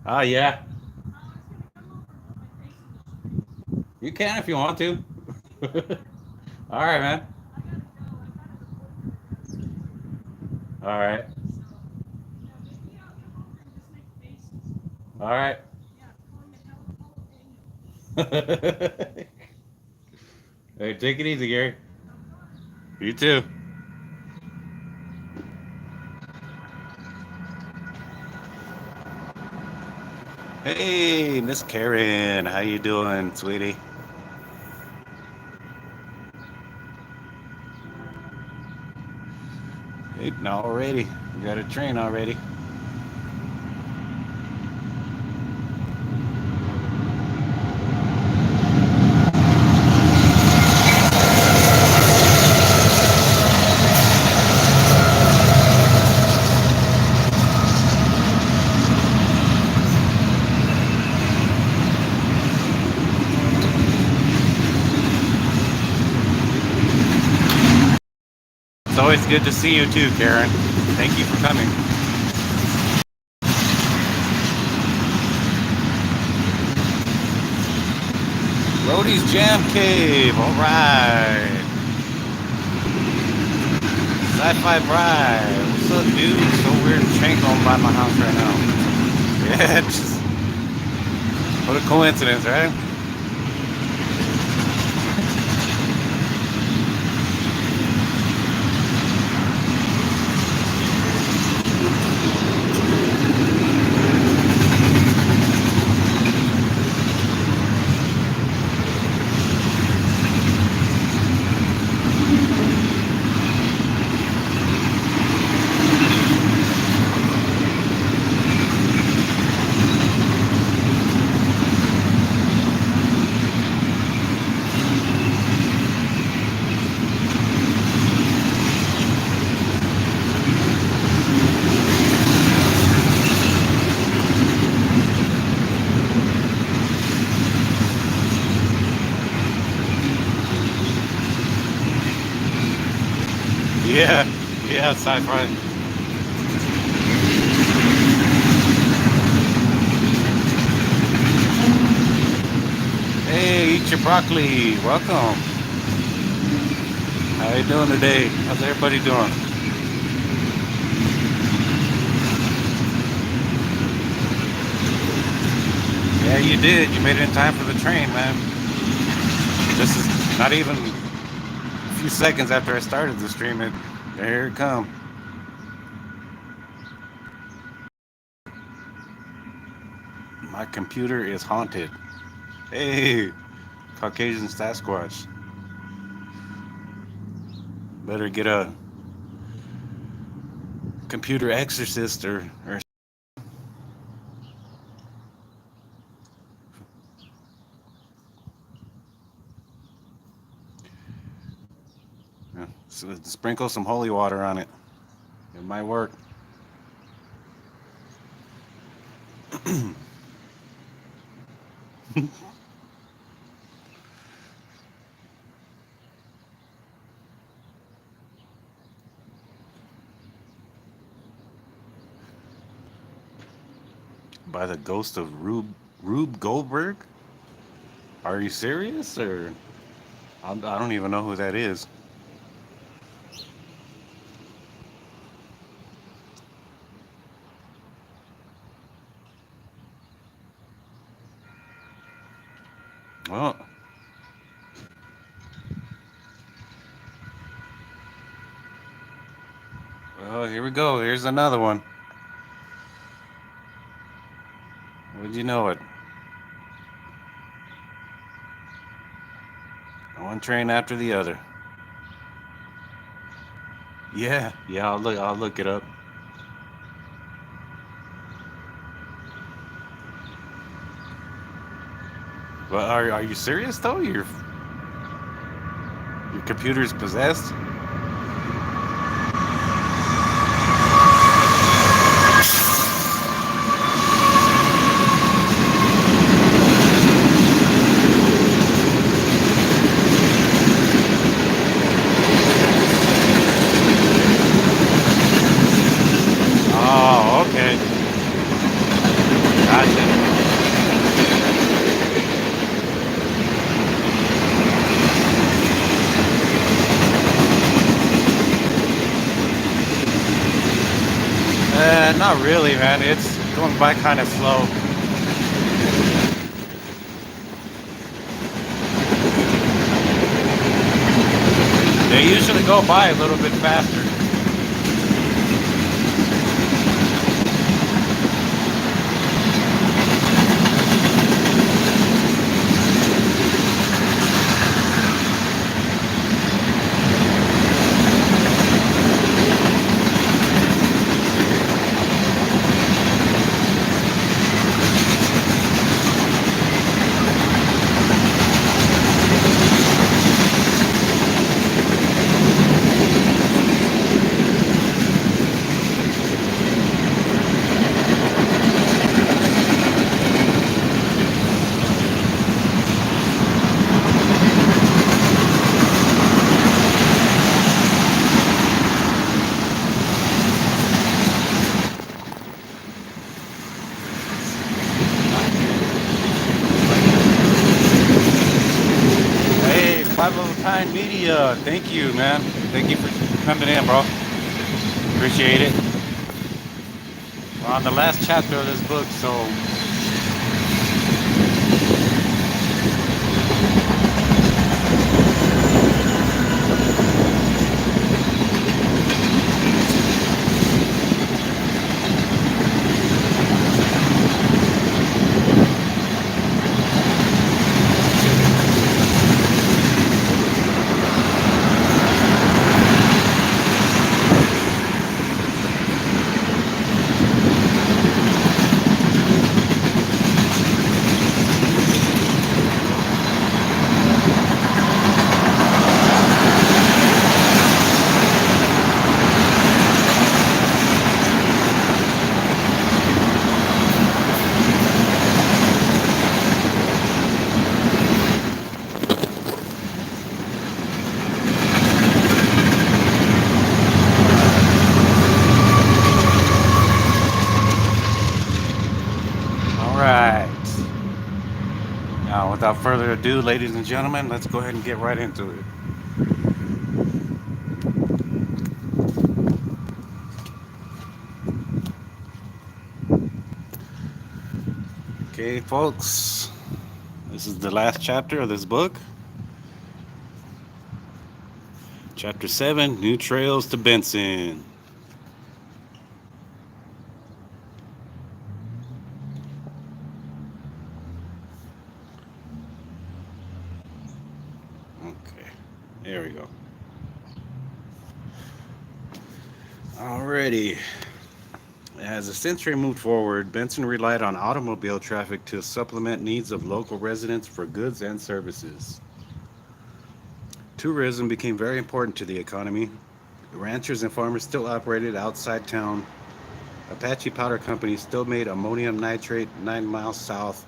Oh yeah, you can if you want to. All right, man. All right. All right. Hey, take it easy, Gary. You too. Hey, Miss Karen, how you doing, sweetie? Hey, already. We got a train already. It's always good to see you too, Karen. Thank you for coming. Rhodey's Jam Cave. All right. Sci-Fi Bride. What's up, dude? So weird. Train going by my house right now. Yeah, just what a coincidence, right? Yeah, yeah, Sci-Fi. Hey, eat your broccoli. Welcome. How you doing today? How's everybody doing? Yeah, you did. You made it in time for the train, man. This is not even a few seconds after I started the stream. Here it come. My computer is haunted. Hey, Caucasian Sasquatch. Better get a computer exorcist or sprinkle some holy water on it. It might work. By the ghost of Rube Goldberg? Are you serious? Or I don't even know who that is. Well, well, here we go. Here's another one. Would you know it? One train after the other. Yeah, yeah. I'll look it up. But are you serious though? Your computer's possessed. Oh, okay. Gotcha. Not really, man. It's going by kind of slow. They usually go by a little bit faster. Hey, Five of a Kind Media. Thank you, man. Thank you for coming in, bro. Appreciate it. We're on the last chapter of this book, so all right. Now, without further ado, ladies and gentlemen, let's go ahead and get right into it. Okay, folks, this is the last chapter of this book. Chapter 7, New Trails to Benson. Okay, there we go. Alrighty. As the century moved forward, Benson relied on automobile traffic to supplement needs of local residents for goods and services. Tourism became very important to the economy. Ranchers and farmers still operated outside town. Apache Powder Company still made ammonium nitrate 9 miles south.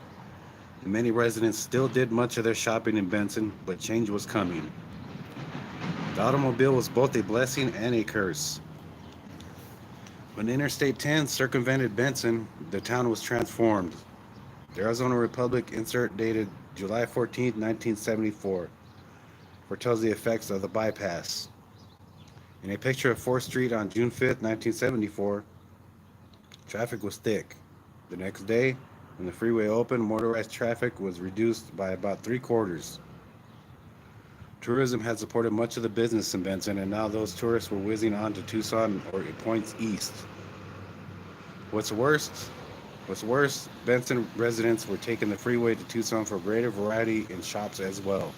And many residents still did much of their shopping in Benson, but change was coming. The automobile was both a blessing and a curse. When Interstate 10 circumvented Benson, the town was transformed. The Arizona Republic insert dated July 14, 1974, foretells the effects of the bypass. In a picture of 4th Street on June 5th, 1974, traffic was thick. The next day, when the freeway opened, motorized traffic was reduced by about three quarters. Tourism had supported much of the business in Benson, and now those tourists were whizzing on to Tucson or points east. What's worse, What's worse, Benson residents were taking the freeway to Tucson for greater variety in shops as well.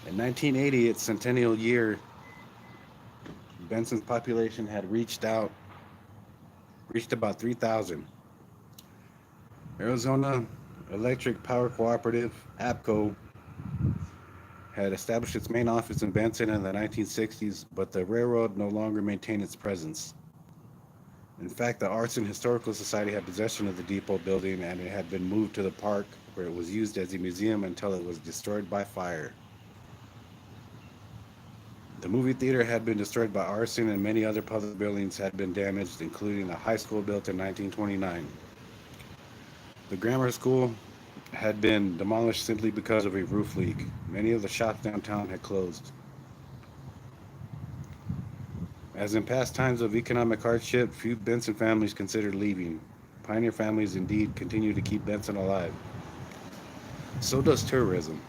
In 1980, its centennial year, Benson's population had reached about 3,000. Arizona Electric Power Cooperative, APCO, had established its main office in Benson in the 1960s, but the railroad no longer maintained its presence. In fact, the Arts and Historical Society had possession of the depot building, and it had been moved to the park, where it was used as a museum until it was destroyed by fire. The movie theater had been destroyed by arson, and many other public buildings had been damaged, including a high school built in 1929. The grammar school had been demolished simply because of a roof leak. Many of the shops downtown had closed. As in past times of economic hardship, few Benson families considered leaving. Pioneer families indeed continue to keep Benson alive. So does tourism.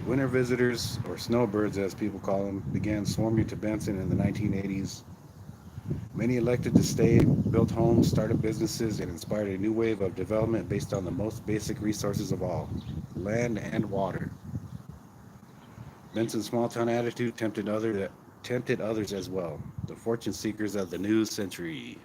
Winter visitors, or snowbirds as people call them, began swarming to Benson in the 1980s. Many elected to stay, built homes, started businesses, and inspired a new wave of development based on the most basic resources of all: land and water. Benson's small town attitude tempted others as well, the fortune seekers of the new century.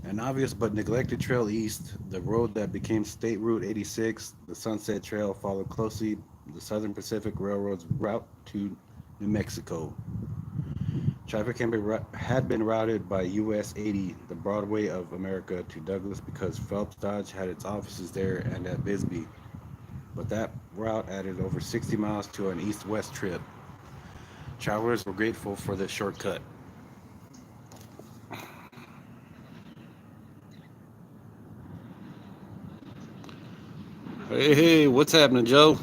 An obvious but neglected trail east, the road that became State Route 86, the Sunset Trail, followed closely the Southern Pacific Railroad's route to New Mexico. Traffic had been routed by US 80, the Broadway of America, to Douglas because Phelps Dodge had its offices there and at Bisbee. But that route added over 60 miles to an east-west trip. Travelers were grateful for this shortcut. Hey, what's happening, Joe?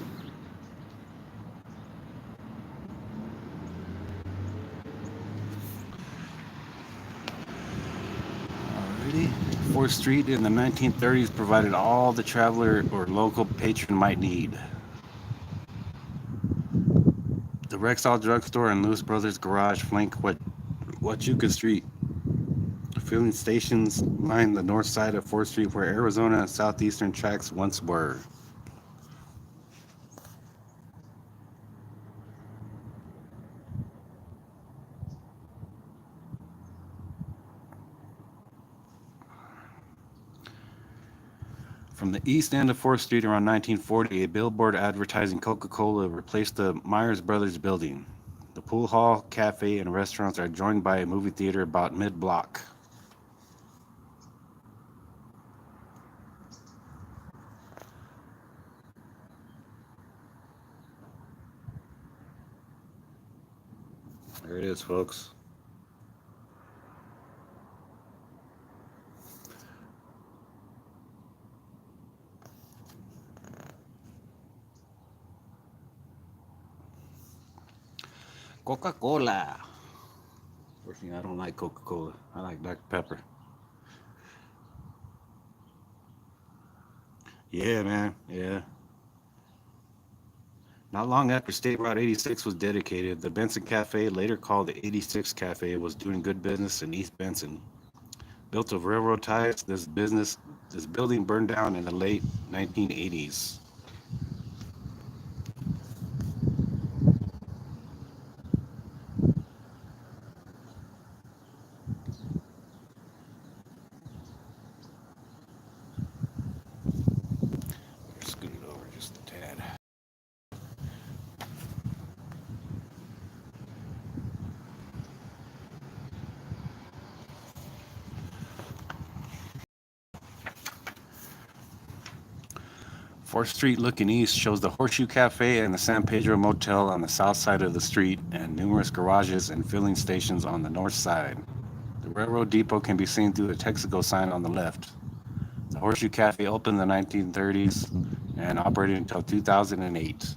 Alrighty. 4th Street in the 1930s provided all the traveler or local patron might need. The Rexall Drugstore and Lewis Brothers Garage flank Huachuca Street. Filling stations line the north side of 4th Street where Arizona and Southeastern tracks once were. From the east end of 4th Street around 1940, a billboard advertising Coca-Cola replaced the Myers Brothers building. The pool hall, cafe, and restaurants are joined by a movie theater about mid-block. There it is, folks. Coca-Cola. Unfortunately, I don't like Coca-Cola. I like Dr. Pepper. Yeah, man. Yeah. Not long after State Route 86 was dedicated, the Benson Cafe, later called the 86 Cafe, was doing good business in East Benson. Built of railroad ties, this building burned down in the late 1980s. Scoot it over just a tad. 4th Street looking east shows the Horseshoe Cafe and the San Pedro Motel on the south side of the street, and numerous garages and filling stations on the north side. The railroad depot can be seen through the Texaco sign on the left. The Horseshoe Cafe opened in the 1930s and operated until 2008.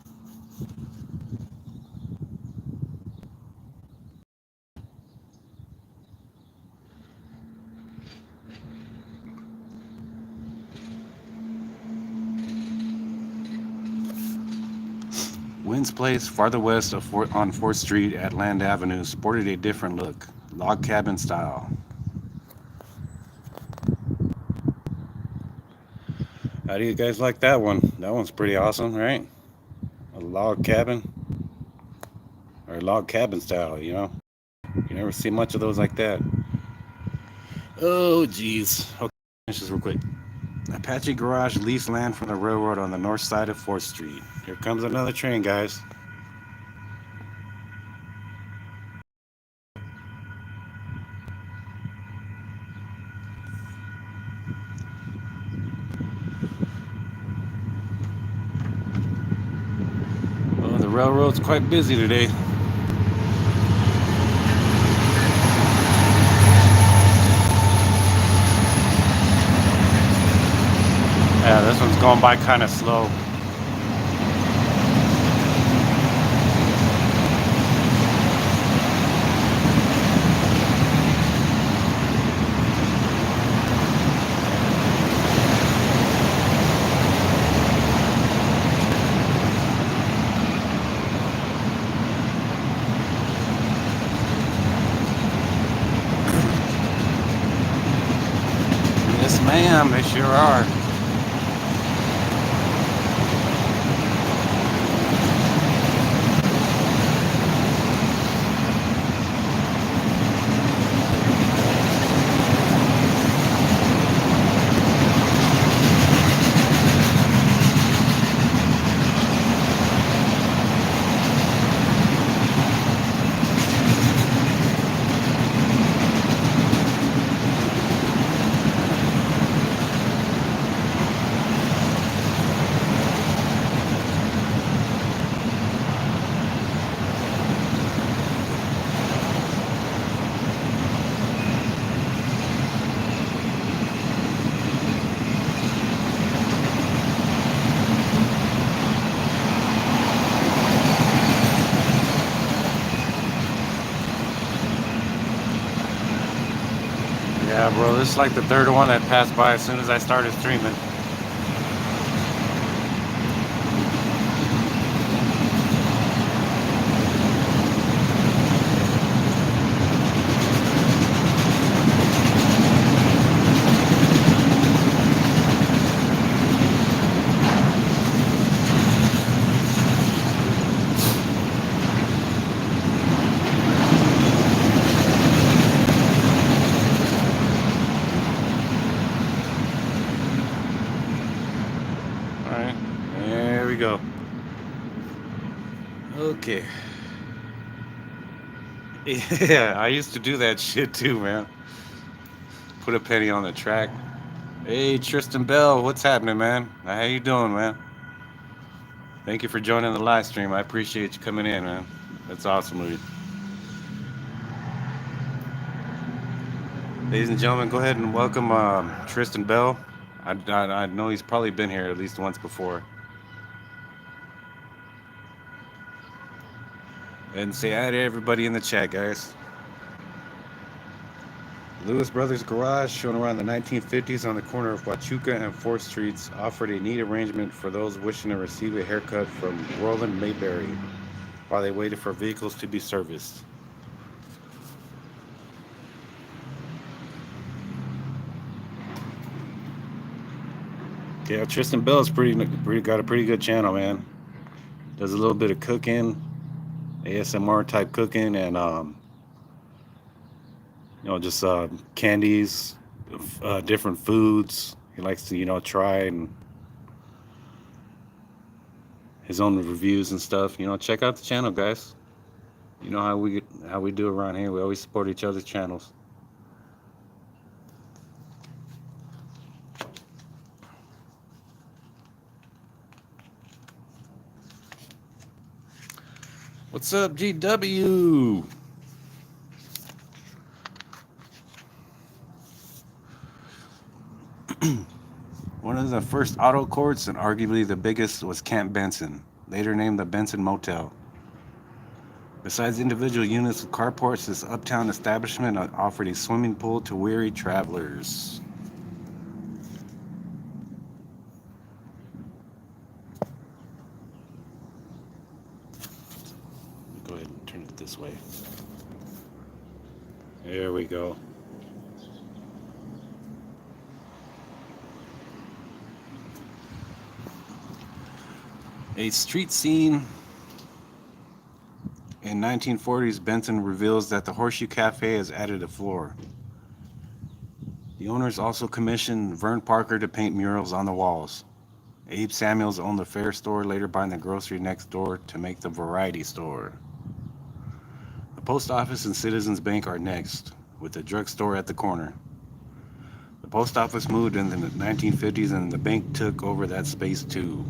Wynn's Place, farther west on 4th Street at Land Avenue, sported a different look, log cabin style. How do you guys like that one? That one's pretty awesome, right? A log cabin, or log cabin style, you know? You never see much of those like that. Oh, geez. Okay, finish this real quick. Apache Garage leased land from the railroad on the north side of 4th Street. Here comes another train, guys. Well, the railroad's quite busy today. this one's going by kind of slow. Yes, ma'am, they sure are. Yeah, bro, this is like the third one that passed by as soon as I started streaming. All right, there we go. Okay. Yeah, I used to do that shit too, man. Put a penny on the track. Hey, Tristan Bell, what's happening, man? How you doing, man? Thank you for joining the live stream. I appreciate you coming in, man. That's awesome of you. Ladies and gentlemen, go ahead and welcome Tristan Bell. I know he's probably been here at least once before. And say hi to everybody in the chat, guys. Lewis Brothers Garage, shown around the 1950s on the corner of Huachuca and 4th Streets, offered a neat arrangement for those wishing to receive a haircut from Roland Mayberry while they waited for vehicles to be serviced. Yeah, Tristan Bell's pretty got a pretty good channel, man. Does a little bit of cooking, ASMR type cooking, and just candies, different foods. He likes to try and his own reviews and stuff. Check out the channel, guys. You know how we do around here. We always support each other's channels. What's up, GW? One of the first auto courts and arguably the biggest was Camp Benson, later named the Benson Motel. Besides individual units with carports, this uptown establishment offered a swimming pool to weary travelers. Go ahead and turn it this way. There we go. A street scene in 1940s Benson reveals that the Horseshoe Cafe has added a floor. The owners also commissioned Vern Parker to paint murals on the walls. Abe Samuels owned the Fair store, later buying the grocery next door to make the Variety store. The post office and Citizens Bank are next, with the drugstore at the corner. The post office moved in the 1950s and the bank took over that space too.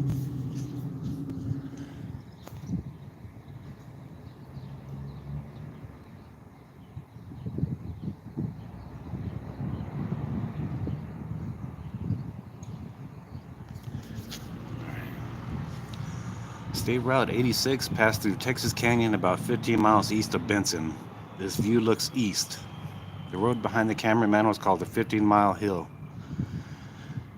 State Route 86 passed through Texas Canyon about 15 miles east of Benson. This view looks east. The road behind the cameraman was called the 15-mile hill,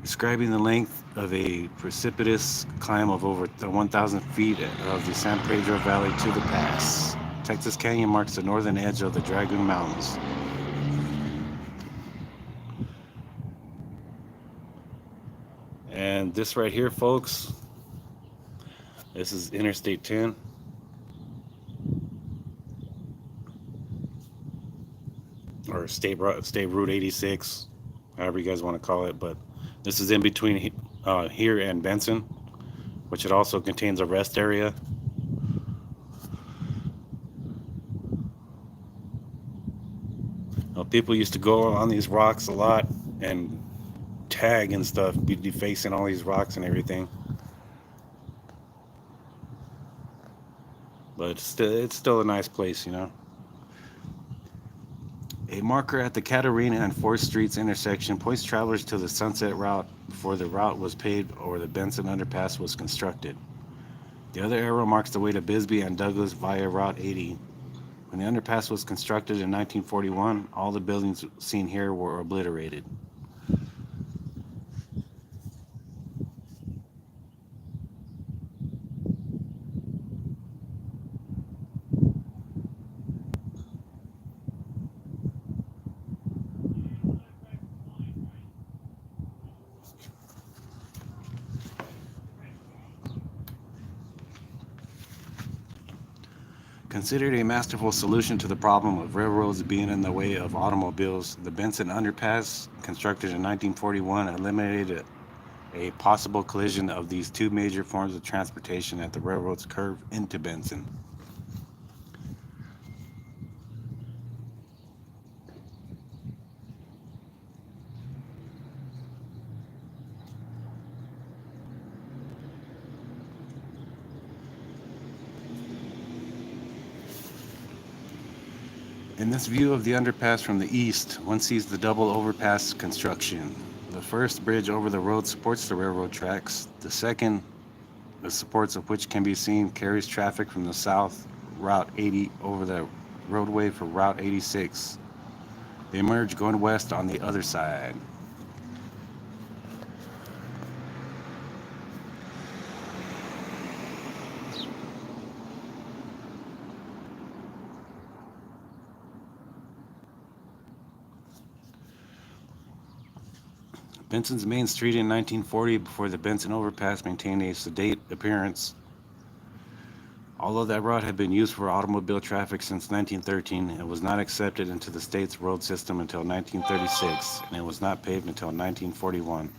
describing the length of a precipitous climb of over 1,000 feet of the San Pedro Valley to the pass. Texas Canyon marks the northern edge of the Dragoon Mountains. And this right here, folks, this is Interstate 10. Or State Route 86, however you guys want to call it. But this is in between here and Benson, which it also contains a rest area. People used to go on these rocks a lot and tag and stuff, be defacing all these rocks and everything. But it's still a nice place, you know. A marker at the Catarina and 4th Streets intersection points travelers to the Sunset Route before the route was paved or the Benson Underpass was constructed. The other arrow marks the way to Bisbee and Douglas via Route 80. When the underpass was constructed in 1941, all the buildings seen here were obliterated. Considered a masterful solution to the problem of railroads being in the way of automobiles, the Benson Underpass, constructed in 1941, eliminated a possible collision of these two major forms of transportation at the railroad's curve into Benson. In this view of the underpass from the east, one sees the double overpass construction. The first bridge over the road supports the railroad tracks. The second, the supports of which can be seen, carries traffic from the south, Route 80, over the roadway for Route 86. They merge going west on the other side. Benson's main street in 1940, before the Benson overpass, maintained a sedate appearance. Although that route had been used for automobile traffic since 1913, it was not accepted into the state's road system until 1936, and it was not paved until 1941.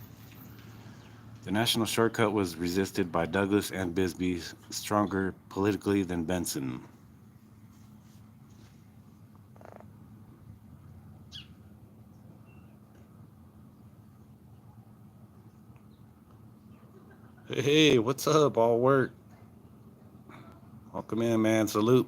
The national shortcut was resisted by Douglas and Bisbee, stronger politically than Benson. Hey, what's up? All work. Welcome in, man. Salute.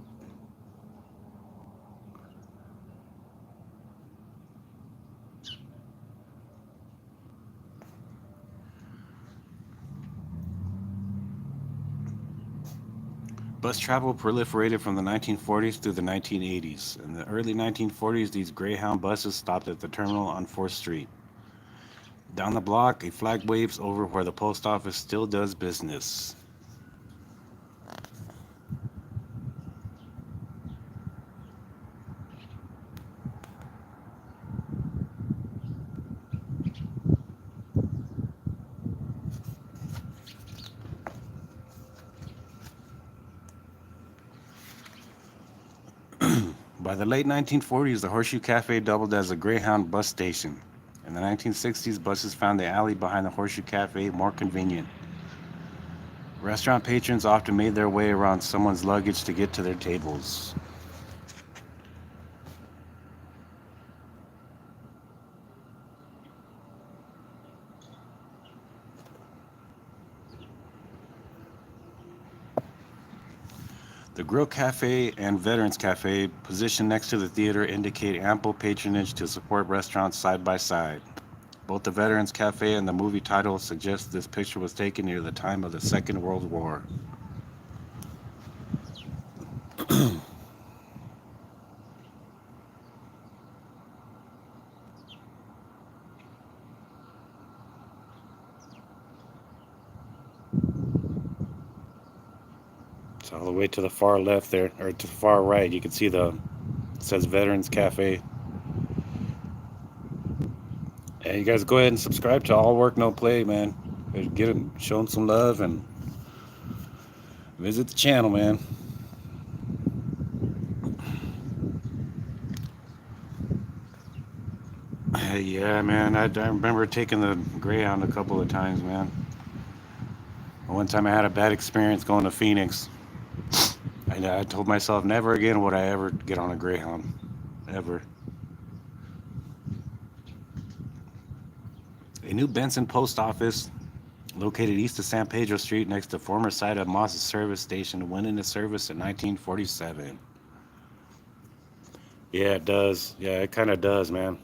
Bus travel proliferated from the 1940s through the 1980s. In the early 1940s, these Greyhound buses stopped at the terminal on 4th Street. Down the block, a flag waves over where the post office still does business. By the late 1940s, the Horseshoe Cafe doubled as a Greyhound bus station. In the 1960s, buses found the alley behind the Horseshoe Cafe more convenient. Restaurant patrons often made their way around someone's luggage to get to their tables. The Grill Cafe and Veterans Cafe, positioned next to the theater, indicate ample patronage to support restaurants side by side. Both the Veterans Cafe and the movie title suggest this picture was taken near the time of the Second World War. It's all the way to the far left there, or to the far right. You can see it says Veterans Cafe. And you guys go ahead and subscribe to All Work No Play, man. Get them, show them some love, and visit the channel, man. Yeah, man. I remember taking the Greyhound a couple of times, man. One time I had a bad experience going to Phoenix. I told myself never again would I ever get on a Greyhound. Ever. A new Benson post office located east of San Pedro Street next to former site of Moss's service station went into service in 1947. Yeah, it does. Yeah, it kind of does, man.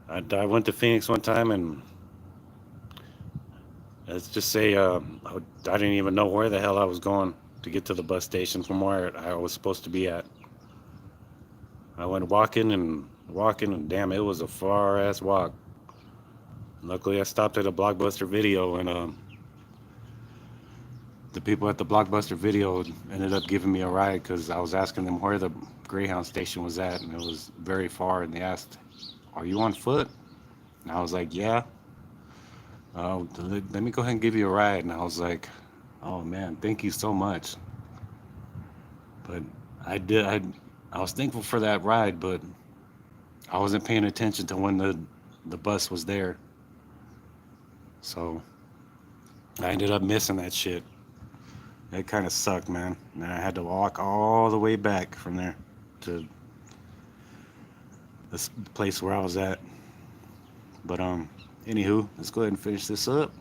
I went to Phoenix one time, and let's just say I didn't even know where the hell I was going to get to the bus station from where I was supposed to be at. I went walking, and damn, it was a far ass walk. Luckily, I stopped at a Blockbuster Video, and the people at the Blockbuster Video ended up giving me a ride because I was asking them where the Greyhound station was at, and it was very far. And they asked, "Are you on foot?" And I was like, "Yeah." Let me go ahead and give you a ride. And I was like, "Oh man, thank you so much." But I did. I was thankful for that ride, but I wasn't paying attention to when the bus was there. So I ended up missing that shit. It kind of sucked, man. And I had to walk all the way back from there to this place where I was at. But anywho, let's go ahead and finish this up.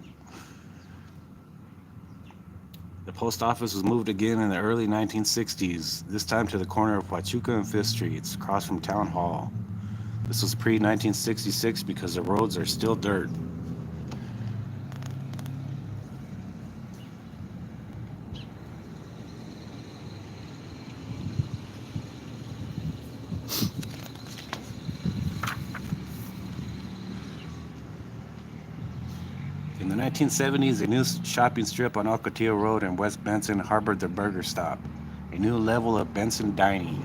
The post office was moved again in the early 1960s, this time to the corner of Huachuca and 5th Streets, across from Town Hall. This was pre-1966 because the roads are still dirt. In the 1970s, a new shopping strip on Ocotillo Road in West Benson harbored the Burger Stop, a new level of Benson dining.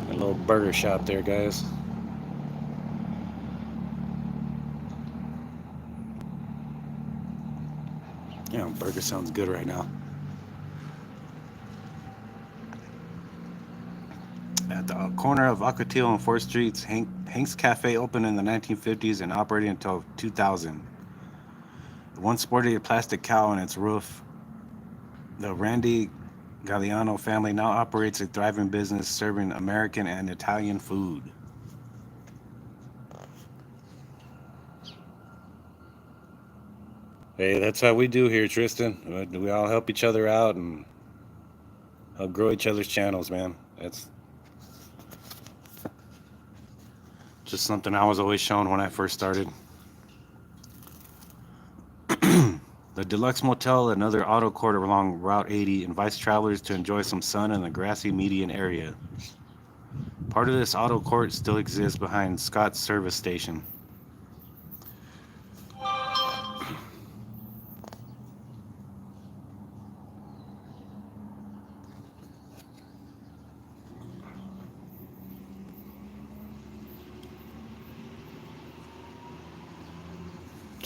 A little burger shop there, guys. Yeah, burger sounds good right now. At the corner of Ocotillo and 4th Streets, Hank's Cafe opened in the 1950s and operated until 2000. It once sported a plastic cow on its roof. The Randy Galliano family now operates a thriving business serving American and Italian food. Hey, that's how we do here, Tristan. We all help each other out and help grow each other's channels, man. That's just something I was always shown when I first started. The Deluxe Motel, another auto court along Route 80, invites travelers to enjoy some sun in the grassy median area. Part of this auto court still exists behind Scott's service station.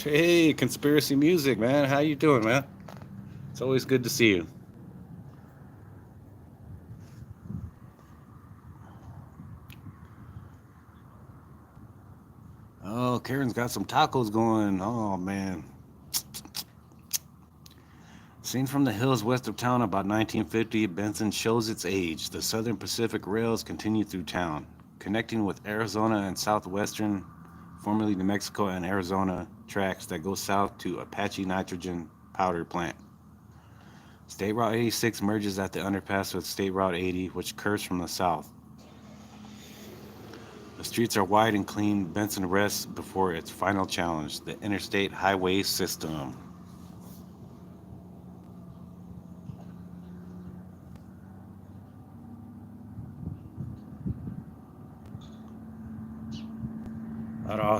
Hey, Conspiracy Music, man. How you doing, man? It's always good to see you. Oh, Karen's got some tacos going. Oh, man. Seen from the hills west of town about 1950, Benson shows its age. The Southern Pacific Rails continue through town, connecting with Arizona and Southwestern, formerly New Mexico and Arizona, tracks that go south to Apache Nitrogen Powder Plant. State Route 86 merges at the underpass with State Route 80, which curves from the south. The streets are wide and clean. Benson rests before its final challenge, the interstate highway system.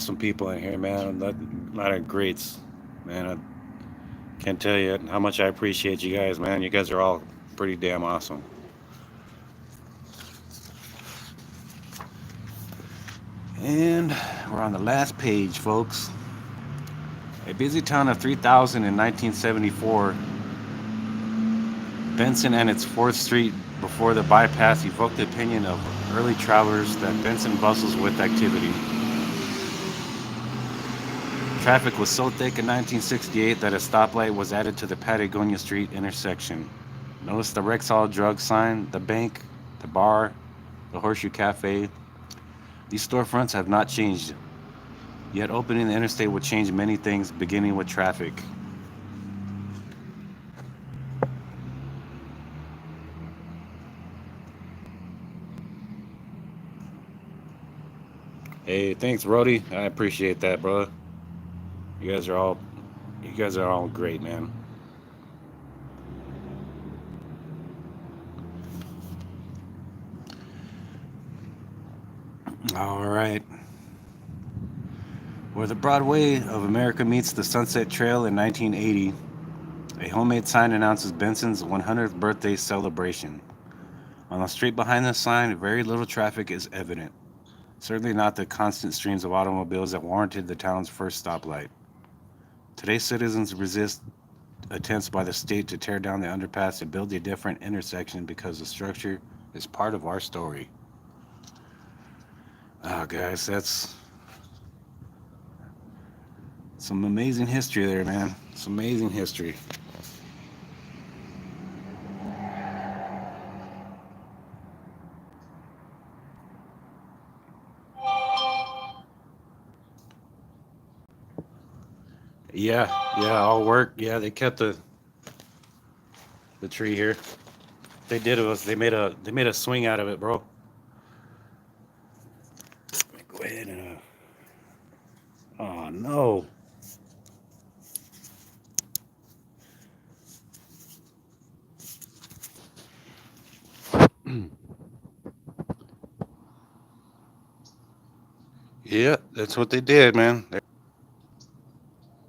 awesome people in here, man. A lot of greats, man. I can't tell you how much I appreciate you guys, man. You guys are all pretty damn awesome. And we're on the last page, folks. A busy town of 3,000 in 1974, Benson and its 4th Street before the bypass evoked the opinion of early travelers that Benson bustles with activity. Traffic was so thick in 1968 that a stoplight was added to the Patagonia Street intersection. Notice the Rexall drug sign, the bank, the bar, the Horseshoe Cafe. These storefronts have not changed, yet opening the interstate would change many things, beginning with traffic. Hey, thanks, Rody. I appreciate that, bro. You guys are all, you guys are all great, man. All right. Where the Broadway of America meets the Sunset Trail in 1980, a homemade sign announces Benson's 100th birthday celebration. On the street behind the sign, very little traffic is evident. Certainly not the constant streams of automobiles that warranted the town's first stoplight. Today's citizens resist attempts by the state to tear down the underpass and build a different intersection because the structure is part of our story. Oh, guys, that's some amazing history there, man. Some amazing history. Yeah, yeah, all work. Yeah, they kept the tree here. They did it was they made a swing out of it, bro. Go ahead and oh no. Yeah, that's what they did, man.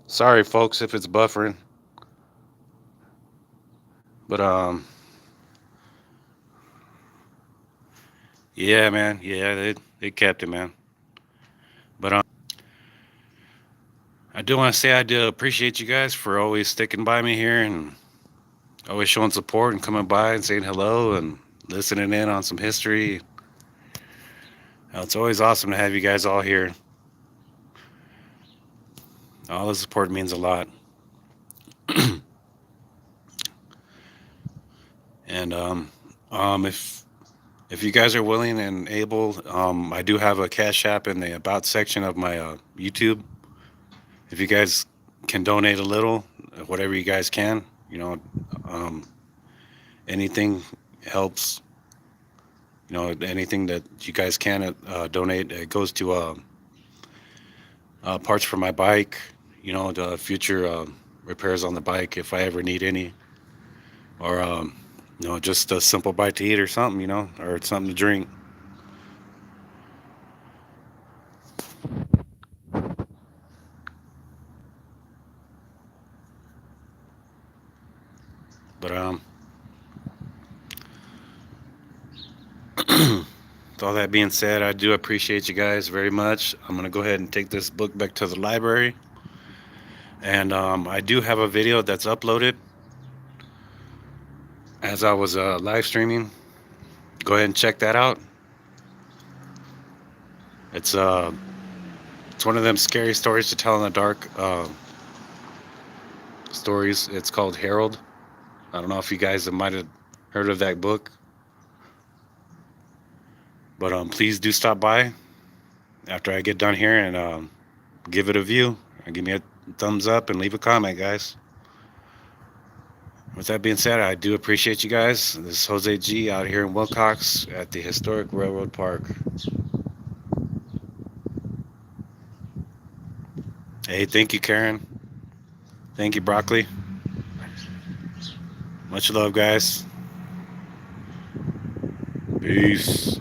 Sorry, folks, if it's buffering, but yeah, man. Yeah, they kept it, man. But I do want to say I do appreciate you guys for always sticking by me here and always showing support and coming by and saying hello and listening in on some history. It's always awesome to have you guys all here. All the support means a lot. And if you guys are willing and able, I do have a Cash App in the About section of my YouTube. If you guys can donate a little, whatever you guys can, um, anything helps. Anything that you guys can donate, it goes to parts for my bike, the future repairs on the bike if I ever need any, or just a simple bite to eat or something, or something to drink. But with all that being said, I do appreciate you guys very much. I'm gonna go ahead and take this book back to the library, and I do have a video that's uploaded as I was live streaming. Go ahead and check that out. It's it's one of them scary stories to tell in the dark stories. It's called Harold. I don't know if you guys might have heard of that book, but please do stop by after I get done here and give it a view. Give me a thumbs up and leave a comment, guys. With that being said, I do appreciate you guys. This is Jose G out here in Wilcox at the historic Railroad Park. Hey, thank you, Karen. Thank you, Broccoli. Much love, guys. Peace.